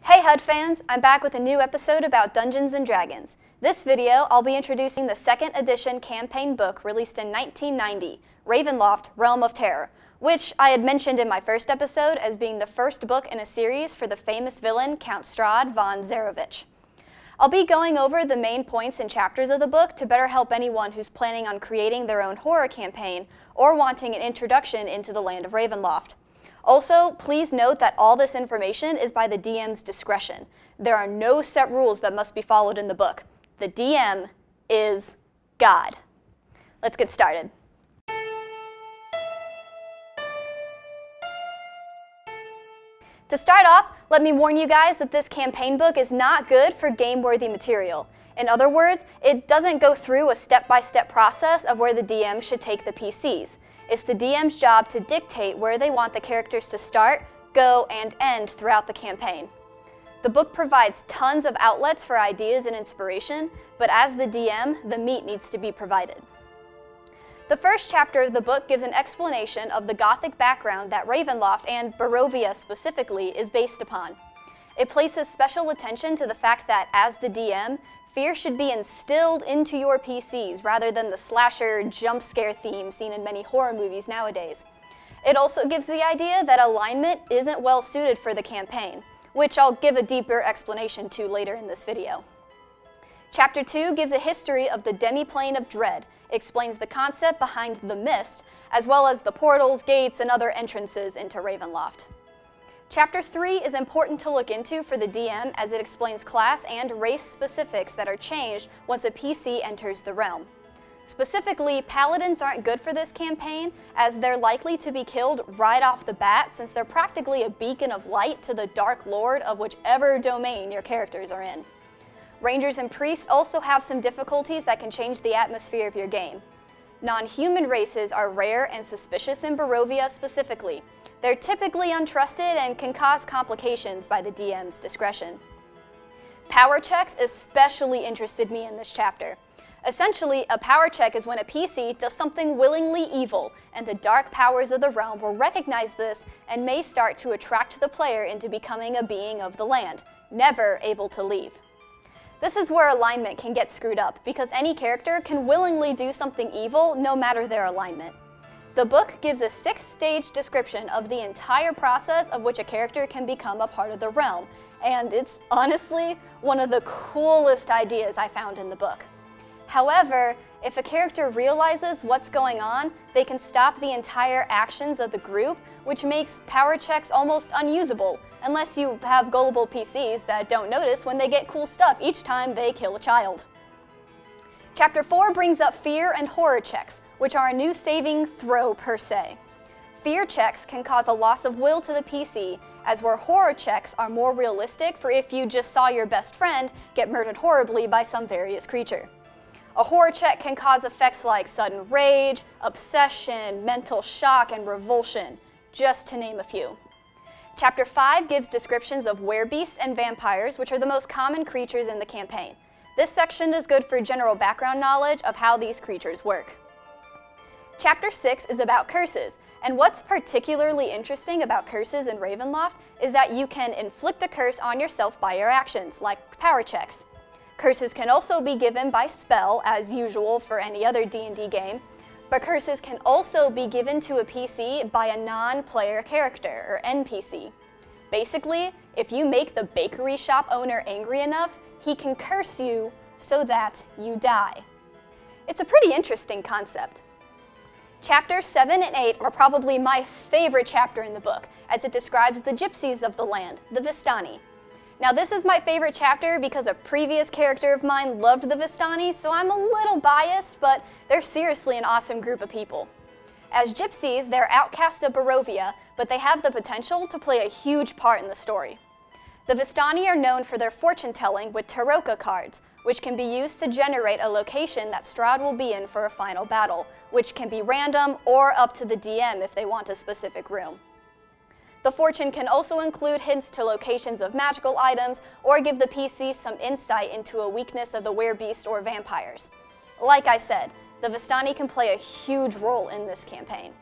Hey HUD fans, I'm back with a new episode about Dungeons & Dragons. This video, I'll be introducing the 2nd edition campaign book released in 1990, Ravenloft, Realm of Terror, which I had mentioned in my first episode as being the first book in a series for the famous villain Count Strahd von Zarovich. I'll be going over the main points and chapters of the book to better help anyone who's planning on creating their own horror campaign or wanting an introduction into the land of Ravenloft. Also, please note that all this information is by the DM's discretion. There are no set rules that must be followed in the book. The DM is God. Let's get started. To start off, let me warn you guys that this campaign book is not good for game-worthy material. In other words, it doesn't go through a step-by-step process of where the DM should take the PCs. It's the DM's job to dictate where they want the characters to start, go, and end throughout the campaign. The book provides tons of outlets for ideas and inspiration, but as the DM, the meat needs to be provided. The first chapter of the book gives an explanation of the Gothic background that Ravenloft, and Barovia specifically, is based upon. It places special attention to the fact that, as the DM, fear should be instilled into your PCs rather than the slasher jump scare theme seen in many horror movies nowadays. It also gives the idea that alignment isn't well suited for the campaign, which I'll give a deeper explanation to later in this video. Chapter 2 gives a history of the Demiplane of Dread, explains the concept behind the mist, as well as the portals, gates, and other entrances into Ravenloft. Chapter 3 is important to look into for the DM as it explains class and race specifics that are changed once a PC enters the realm. Specifically, paladins aren't good for this campaign as they're likely to be killed right off the bat since they're practically a beacon of light to the Dark Lord of whichever domain your characters are in. Rangers and priests also have some difficulties that can change the atmosphere of your game. Non-human races are rare and suspicious in Barovia specifically. They're typically untrusted and can cause complications by the DM's discretion. Power checks especially interested me in this chapter. Essentially, a power check is when a PC does something willingly evil, and the dark powers of the realm will recognize this and may start to attract the player into becoming a being of the land, never able to leave. This is where alignment can get screwed up, because any character can willingly do something evil no matter their alignment. The book gives a 6-stage description of the entire process of which a character can become a part of the realm, and it's honestly one of the coolest ideas I found in the book. However, if a character realizes what's going on, they can stop the entire actions of the group, which makes power checks almost unusable, unless you have gullible PCs that don't notice when they get cool stuff each time they kill a child. Chapter 4 brings up fear and horror checks, which are a new saving throw per se. Fear checks can cause a loss of will to the PC, as where horror checks are more realistic for if you just saw your best friend get murdered horribly by some various creature. A horror check can cause effects like sudden rage, obsession, mental shock, and revulsion, just to name a few. Chapter 5 gives descriptions of werebeasts and vampires, which are the most common creatures in the campaign. This section is good for general background knowledge of how these creatures work. Chapter 6 is about curses, and what's particularly interesting about curses in Ravenloft is that you can inflict a curse on yourself by your actions, like power checks. Curses can also be given by spell, as usual for any other D&D game, but curses can also be given to a PC by a non-player character, or NPC. Basically, if you make the bakery shop owner angry enough, he can curse you so that you die. It's a pretty interesting concept. Chapters 7 and 8 are probably my favorite chapter in the book, as it describes the gypsies of the land, the Vistani. Now this is my favorite chapter because a previous character of mine loved the Vistani, so I'm a little biased, but they're seriously an awesome group of people. As gypsies, they're outcasts of Barovia, but they have the potential to play a huge part in the story. The Vistani are known for their fortune-telling with Tarot cards, which can be used to generate a location that Strahd will be in for a final battle, which can be random or up to the DM if they want a specific room. The fortune can also include hints to locations of magical items or give the PC some insight into a weakness of the werebeast or vampires. Like I said, the Vistani can play a huge role in this campaign.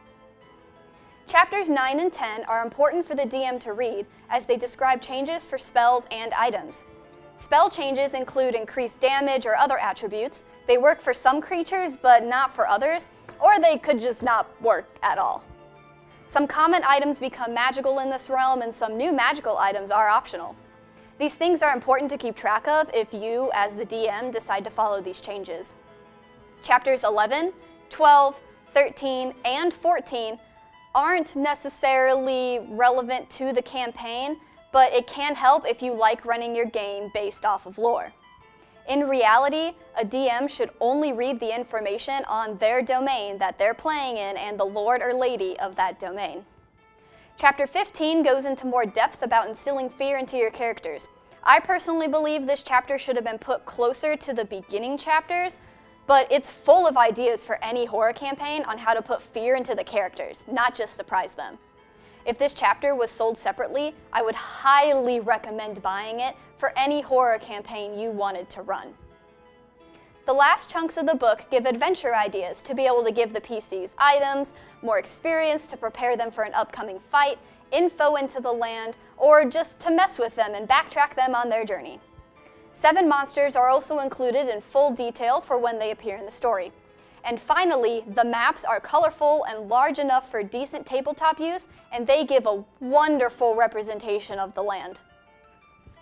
Chapters 9 and 10 are important for the DM to read as they describe changes for spells and items. Spell changes include increased damage or other attributes. They work for some creatures but not for others, or they could just not work at all. Some common items become magical in this realm and some new magical items are optional. These things are important to keep track of if you, as the DM, decide to follow these changes. Chapters 11, 12, 13, and 14 aren't necessarily relevant to the campaign, but it can help if you like running your game based off of lore. In reality, a DM should only read the information on their domain that they're playing in and the lord or lady of that domain. Chapter 15 goes into more depth about instilling fear into your characters. I personally believe this chapter should have been put closer to the beginning chapters, but it's full of ideas for any horror campaign on how to put fear into the characters, not just surprise them. If this chapter was sold separately, I would highly recommend buying it for any horror campaign you wanted to run. The last chunks of the book give adventure ideas to be able to give the PCs items, more experience to prepare them for an upcoming fight, info into the land, or just to mess with them and backtrack them on their journey. 7 monsters are also included in full detail for when they appear in the story. And finally, the maps are colorful and large enough for decent tabletop use, and they give a wonderful representation of the land.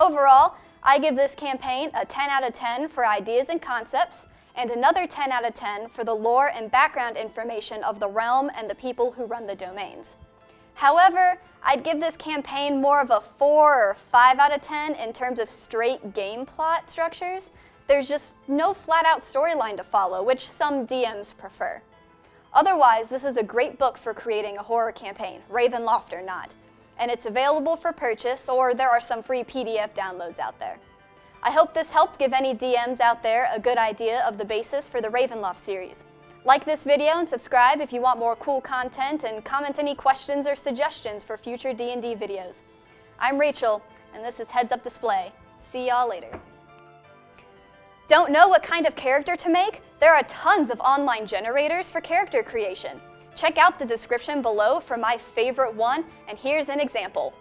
Overall, I give this campaign a 10 out of 10 for ideas and concepts, and another 10 out of 10 for the lore and background information of the realm and the people who run the domains. However, I'd give this campaign more of a 4 or 5 out of 10 in terms of straight game plot structures. There's just no flat-out storyline to follow, which some DMs prefer. Otherwise, this is a great book for creating a horror campaign, Ravenloft or not. And it's available for purchase, or there are some free PDF downloads out there. I hope this helped give any DMs out there a good idea of the basis for the Ravenloft series. Like this video and subscribe if you want more cool content, and comment any questions or suggestions for future D&D videos. I'm Rachel, and this is Heads Up Display. See y'all later. Don't know what kind of character to make? There are tons of online generators for character creation. Check out the description below for my favorite one, and here's an example.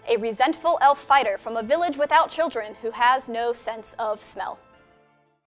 A resentful elf fighter from a village without children who has no sense of smell.